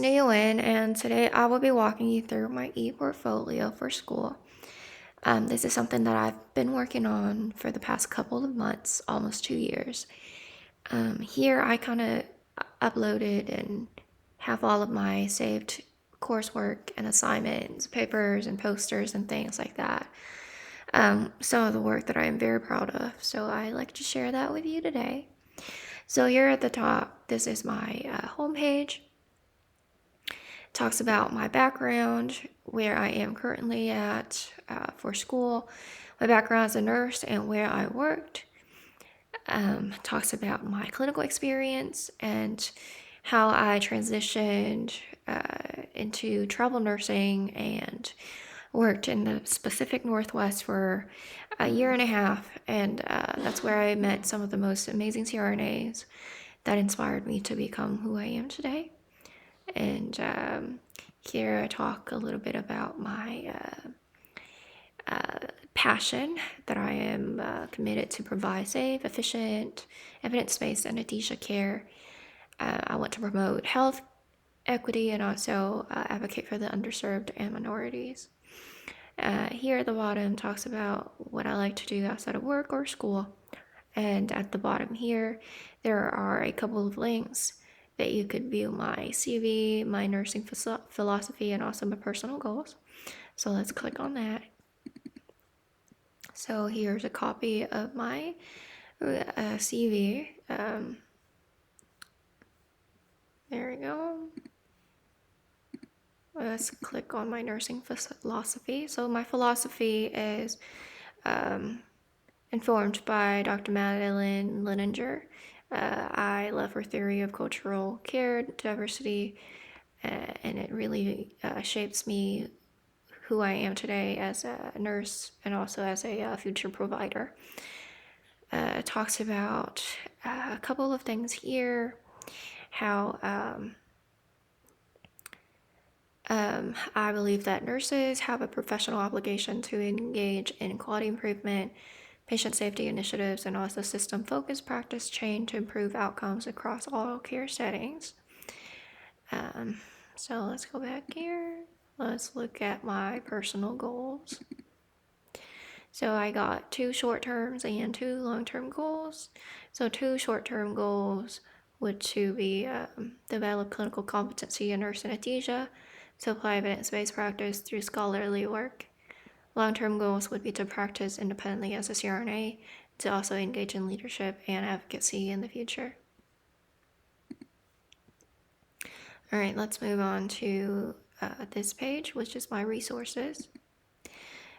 Nhi Nguyen, and today I will be walking you through my e-portfolio for school. This is something that I've been working on for the past couple of months, almost 2 years. Here I kind of uploaded and have all of my saved coursework and assignments, papers and posters and things like that. Some of the work that I am very proud of, so I like to share that with you today. So here at the top, this is my homepage. Talks about my background, where I am currently at for school, my background as a nurse, and where I worked. Talks about my clinical experience and how I transitioned into travel nursing and worked in the Pacific Northwest for a year and a half. And that's where I met some of the most amazing CRNAs that inspired me to become who I am today. And here I talk a little bit about my passion that I am committed to provide safe, efficient, evidence-based anesthesia care. I want to promote health equity and also advocate for the underserved and minorities. Here at the bottom talks about what I like to do outside of work or school. And at the bottom here, there are a couple of links that you could view my CV, my nursing philosophy, and also my personal goals. So let's click on that. So here's a copy of my CV. There we go. Let's click on my nursing philosophy. So my philosophy is informed by Dr. Madeline Leninger. I love her theory of cultural care, diversity, and it really shapes me who I am today as a nurse and also as a future provider. It talks about a couple of things here, how I believe that nurses have a professional obligation to engage in quality improvement, patient safety initiatives, and also system-focused practice change to improve outcomes across all care settings. So let's go back here. Let's look at my personal goals. So I got 2 short-term and 2 long-term goals. So 2 short-term goals would to be develop clinical competency in nurse anesthesia, to apply evidence-based practice through scholarly work. Long-term goals would be to practice independently as a CRNA, to also engage in leadership and advocacy in the future. All right, let's move on to this page, which is my resources.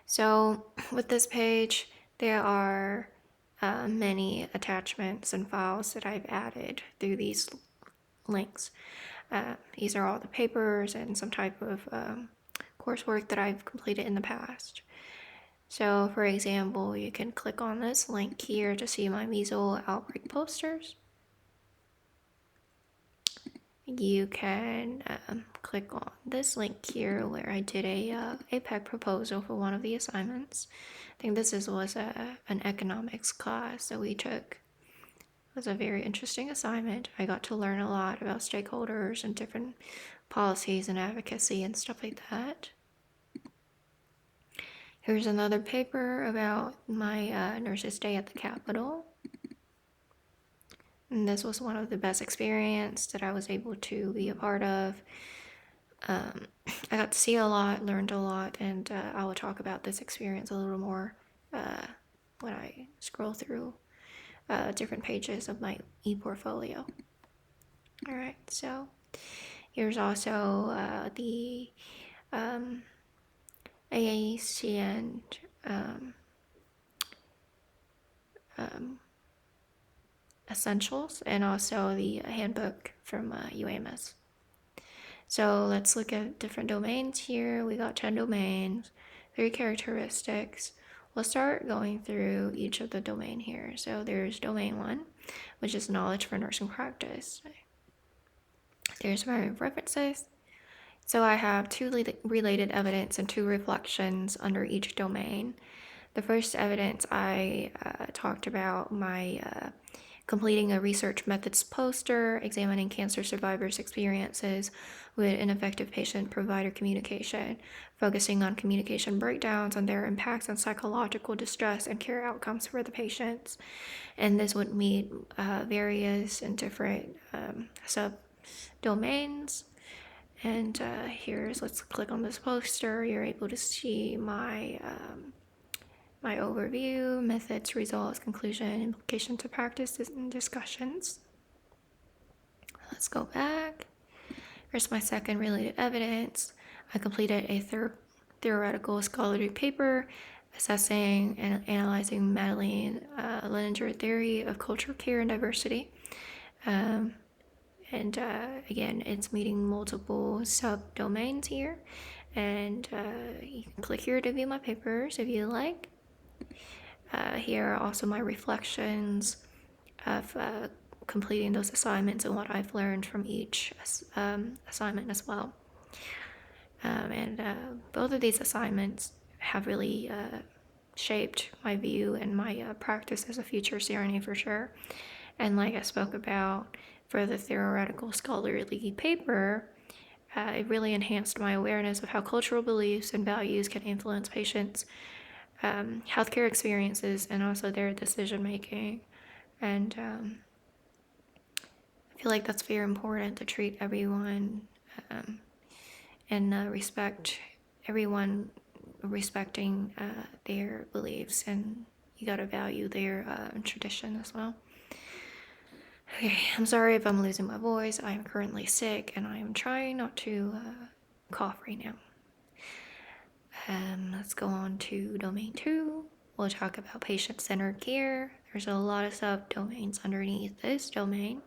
So with this page, there are many attachments and files that I've added through these links. These are all the papers and some type of coursework that I've completed in the past. So for example, you can click on this link here to see my measles outbreak posters. You can click on this link here where I did a APEC proposal for one of the assignments. I think this was an economics class that we took. It was a very interesting assignment. I got to learn a lot about stakeholders and different policies and advocacy and stuff like that. Here's another paper about my nurse's day at the Capitol. And this was one of the best experiences that I was able to be a part of. I got to see a lot, learned a lot, and I will talk about this experience a little more when I scroll through different pages of my e-portfolio. All right, so here's also the AAC and essentials, and also the handbook from UAMS. So let's look at different domains here. We got 10 domains, 3 characteristics. We'll start going through each of the domain here. So there's domain 1, which is knowledge for nursing practice. There's my references. So I have 2 related evidence and 2 reflections under each domain. The first evidence I talked about my completing a research methods poster examining cancer survivors' experiences with ineffective patient-provider communication, focusing on communication breakdowns and their impacts on psychological distress and care outcomes for the patients. And this would meet various and different subdomains. And let's click on this poster. You're able to see my overview, methods, results, conclusion, implication to practice, and discussions. Let's go back. Here's my second related evidence. I completed a theoretical scholarly paper assessing and analyzing Madeline Leninger theory of cultural care and diversity. Again, it's meeting multiple subdomains here. And you can click here to view my papers if you like. Here are also my reflections of completing those assignments and what I've learned from each assignment as well. Both of these assignments have really shaped my view and my practice as a future CRNA for sure. And like I spoke about for the theoretical scholarly paper, it really enhanced my awareness of how cultural beliefs and values can influence patients' healthcare experiences and also their decision making. And I feel like that's very important to treat everyone and respect everyone, respecting their beliefs, and you gotta value their tradition as well. Okay, I'm sorry if I'm losing my voice. I am currently sick and I am trying not to cough right now. Let's go on to domain 2. We'll talk about patient-centered care. There's a lot of subdomains underneath this domain.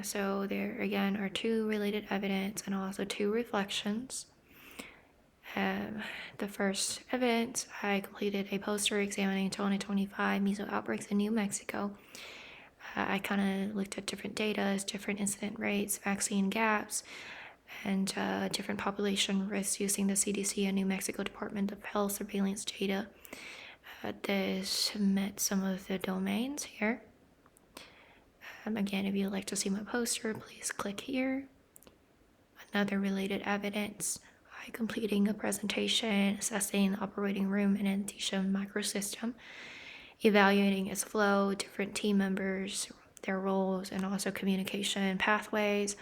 So there again are 2 related evidence and also 2 reflections. The first evidence, I completed a poster examining 2025 measles outbreaks in New Mexico. I kind of looked at different data, different incident rates, vaccine gaps, and different population risks using the CDC and New Mexico Department of Health surveillance data. This met some of the domains here. Again, if you'd like to see my poster, please click here. Another related evidence, I completing a presentation assessing the operating room and anesthesia microsystem, evaluating its flow, different team members, their roles, and also communication pathways,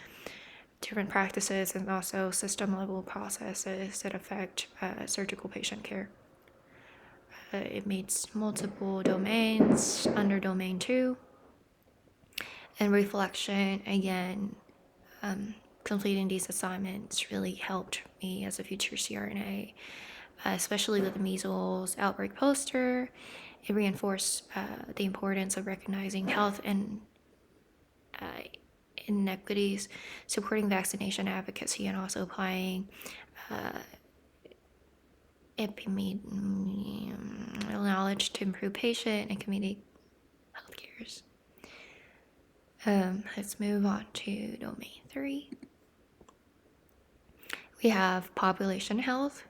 different practices, and also system level processes that affect surgical patient care. It meets multiple domains under domain 2. And reflection, again, completing these assignments really helped me as a future CRNA, especially with the measles outbreak poster. It reinforced the importance of recognizing health and inequities, supporting vaccination advocacy, and also applying knowledge to improve patient and community health cares. Let's move on to domain 3. We have population health.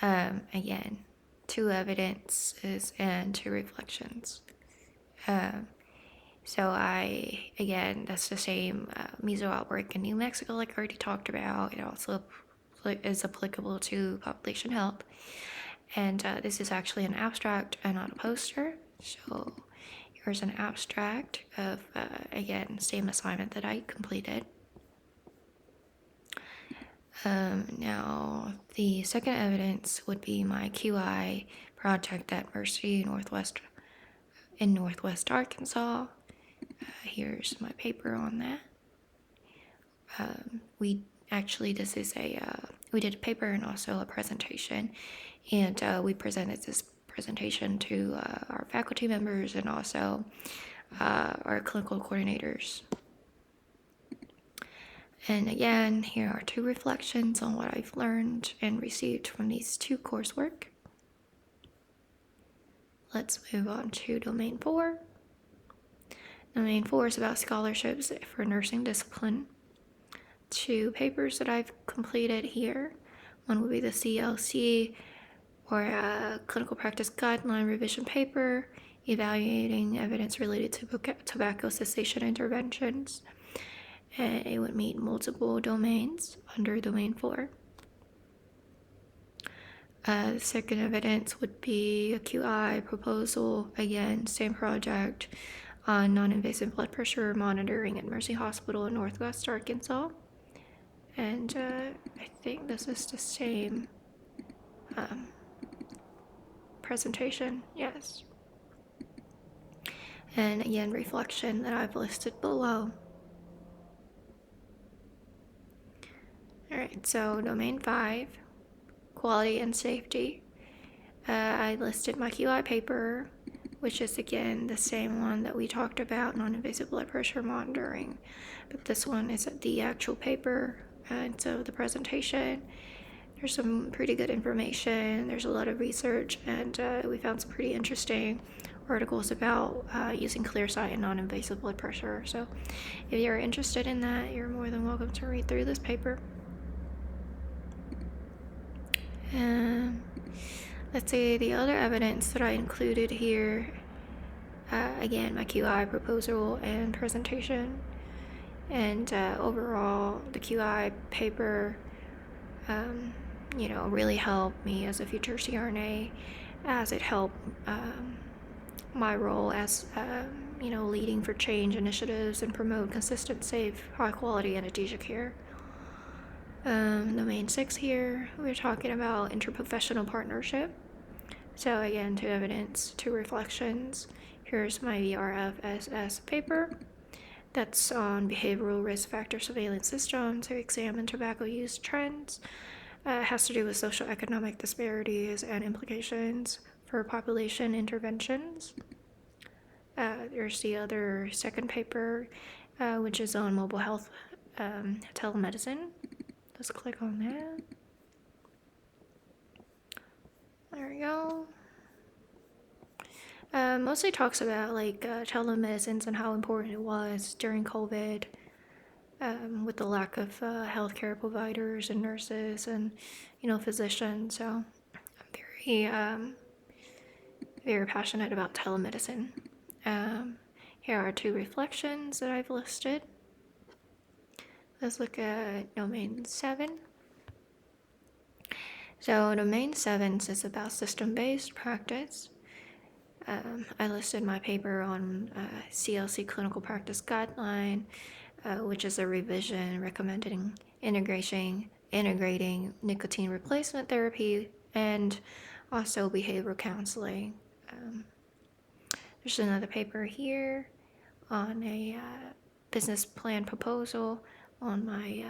Again, 2 evidences and 2 reflections. So that's the same measles outbreak in New Mexico, like I already talked about. It also is applicable to population health. And this is actually an abstract and not a poster. So here's an abstract of, again, same assignment that I completed. Now, the second evidence would be my QI project at Mercy in Northwest Arkansas. Here's my paper on that. We did a paper and also a presentation, and we presented this presentation to our faculty members and also our clinical coordinators. And again, here are 2 reflections on what I've learned and received from these 2 coursework. Let's move on to domain 4. Domain 4 is about scholarships for nursing discipline. 2 papers that I've completed here. One would be the CLC, or a clinical practice guideline revision paper, evaluating evidence related to tobacco cessation interventions. and it would meet multiple domains under domain 4. The second evidence would be a QI proposal, again, same project, on non-invasive blood pressure monitoring at Mercy Hospital in Northwest Arkansas. And I think this is the same presentation, yes. And again, reflection that I've listed below. All right, so domain 5, quality and safety. I listed my QI paper, which is again the same one that we talked about, non-invasive blood pressure monitoring, but this one is the actual paper. And so the presentation, there's some pretty good information, there's a lot of research, and we found some pretty interesting articles about using ClearSight and non-invasive blood pressure. So if you're interested in that, you're more than welcome to read through this paper. Let's see, the other evidence that I included here, again, my QI proposal and presentation, and overall the QI paper really helped me as a future CRNA, as it helped my role as leading for change initiatives and promote consistent, safe, high quality anesthesia care. Domain 6 here, we're talking about interprofessional partnership. So again, 2 evidence, 2 reflections. Here's my VRFSS paper that's on behavioral risk factor surveillance system to examine tobacco use trends. It has to do with social economic disparities and implications for population interventions. There's the other second paper, which is on mobile health telemedicine. Let's click on that. There we go. Mostly talks about telemedicines and how important it was during COVID, with the lack of healthcare providers and nurses and physicians. So I'm very passionate about telemedicine. Here are 2 reflections that I've listed. Let's look at domain 7. So domain 7 is about system-based practice. I listed my paper on CLC Clinical Practice Guideline, which is a revision recommending integrating nicotine replacement therapy and also behavioral counseling. There's another paper here on a business plan proposal on my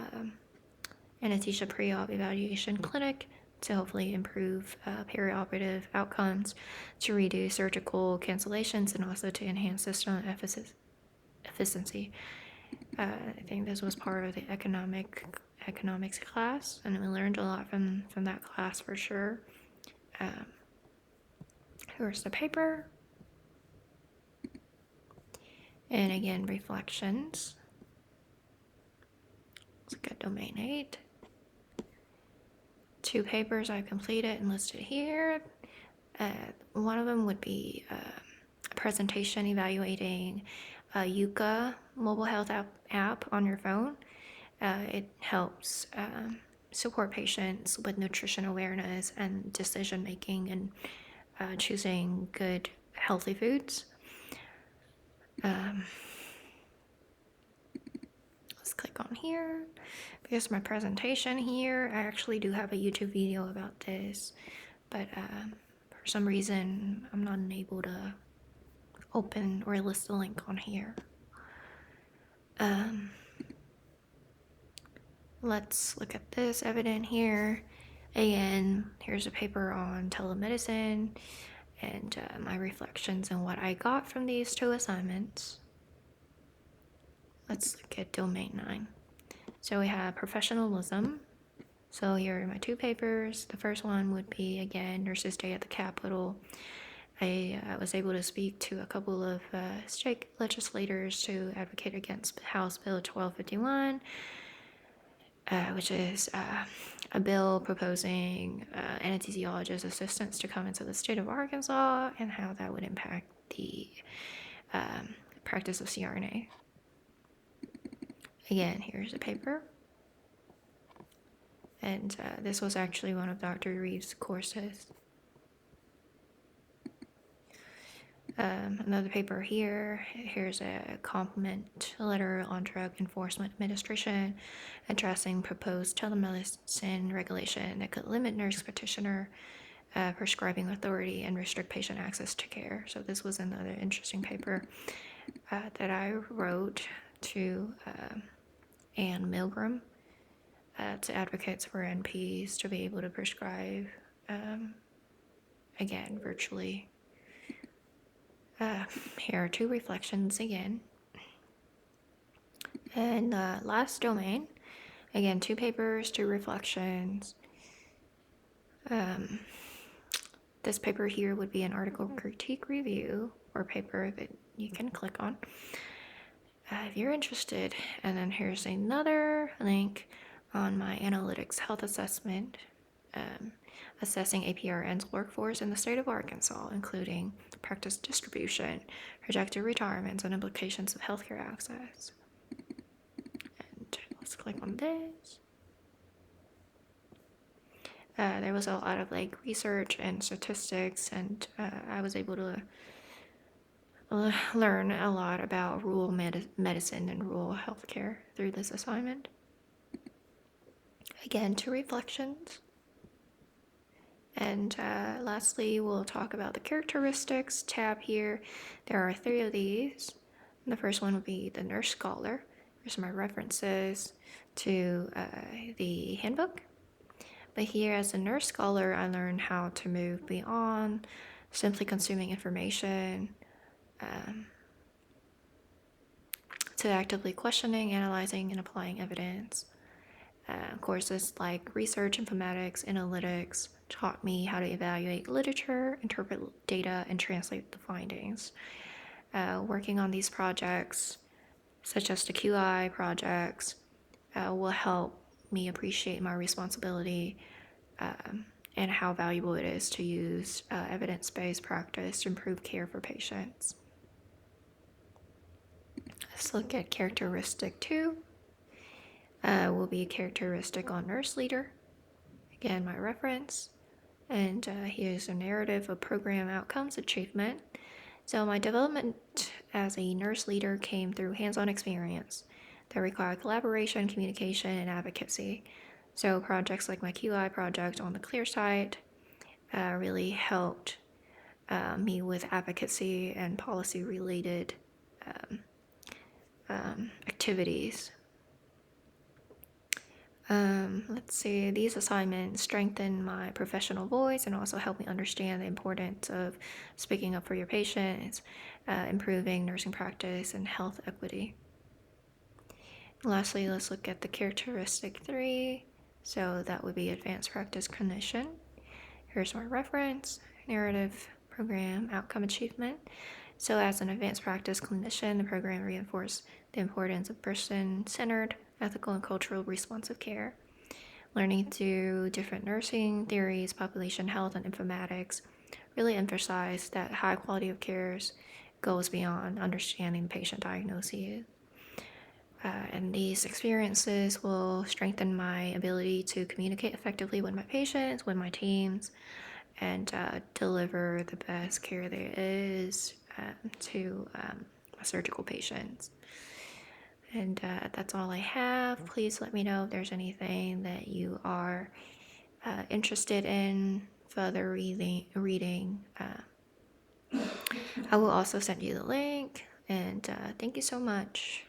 anesthesia pre-op evaluation clinic to hopefully improve perioperative outcomes, to reduce surgical cancellations, and also to enhance system efficiency. I think this was part of the economics class, and we learned a lot from that class for sure. Here's the paper. And again, reflections. Let's look at domain 8. 2 papers I've completed and listed here. One of them would be a presentation evaluating Yuka mobile health app on your phone. It helps support patients with nutrition awareness and decision making and choosing good, healthy foods. Let's click on here. Because my presentation here, I actually do have a YouTube video about this, but for some reason I'm not able to open or list the link on here. Let's look at this evidence here. Again, here's a paper on telemedicine and my reflections and what I got from these 2 assignments. Let's look at domain 9. So we have professionalism. So here are my 2 papers. The first one would be, again, Nurses Day at the Capitol. I was able to speak to a couple of state legislators to advocate against House Bill 1251, which is a bill proposing anesthesiologist assistants to come into the state of Arkansas and how that would impact the practice of CRNA. Again, here's the paper. And this was actually one of Dr. Reeves' courses. Another paper here. Here's a compliment letter on Drug Enforcement Administration addressing proposed telemedicine regulation that could limit nurse practitioner prescribing authority and restrict patient access to care. So this was another interesting paper that I wrote to Ann Milgram, to advocates for NPs to be able to prescribe, again, virtually. Here are 2 reflections again. And last domain, again, 2 papers, 2 reflections. This paper here would be an article critique review or paper that you can click on if you're interested. And then here's another link on my analytics health assessment, assessing APRN's workforce in the state of Arkansas, including practice distribution, projected retirements, and implications of healthcare access. And let's click on this. There was a lot of like research and statistics, and I was able to learn a lot about rural medicine and rural healthcare through this assignment. Again, 2 reflections. And lastly, we'll talk about the characteristics tab here. There are 3 of these. The first one would be the nurse scholar. Here's my references to the handbook. But here, as a nurse scholar, I learned how to move beyond simply consuming information to actively questioning, analyzing, and applying evidence. Courses like research, informatics, analytics taught me how to evaluate literature, interpret data, and translate the findings. Working on these projects, such as the QI projects, will help me appreciate my responsibility and how valuable it is to use evidence-based practice to improve care for patients. Let's look at characteristic 2. Will be a characteristic on nurse leader. Again, my reference. And here's a narrative of program outcomes achievement. So my development as a nurse leader came through hands-on experience that required collaboration, communication, and advocacy. So projects like my QI project on the Clear site really helped me with advocacy and policy-related activities. Let's see, these assignments strengthen my professional voice and also help me understand the importance of speaking up for your patients, improving nursing practice, and health equity. Lastly, let's look at the characteristic 3. So that would be advanced practice clinician. Here's my reference, narrative, program, outcome achievement. So as an advanced practice clinician, the program reinforced the importance of person-centered, ethical, and cultural responsive care. Learning through different nursing theories, population health, and informatics really emphasized that high quality of care goes beyond understanding patient diagnoses. And these experiences will strengthen my ability to communicate effectively with my patients, with my teams, and deliver the best care there is to my surgical patients. And that's all I have. Please let me know if there's anything that you are interested in further reading. I will also send you the link. And thank you so much.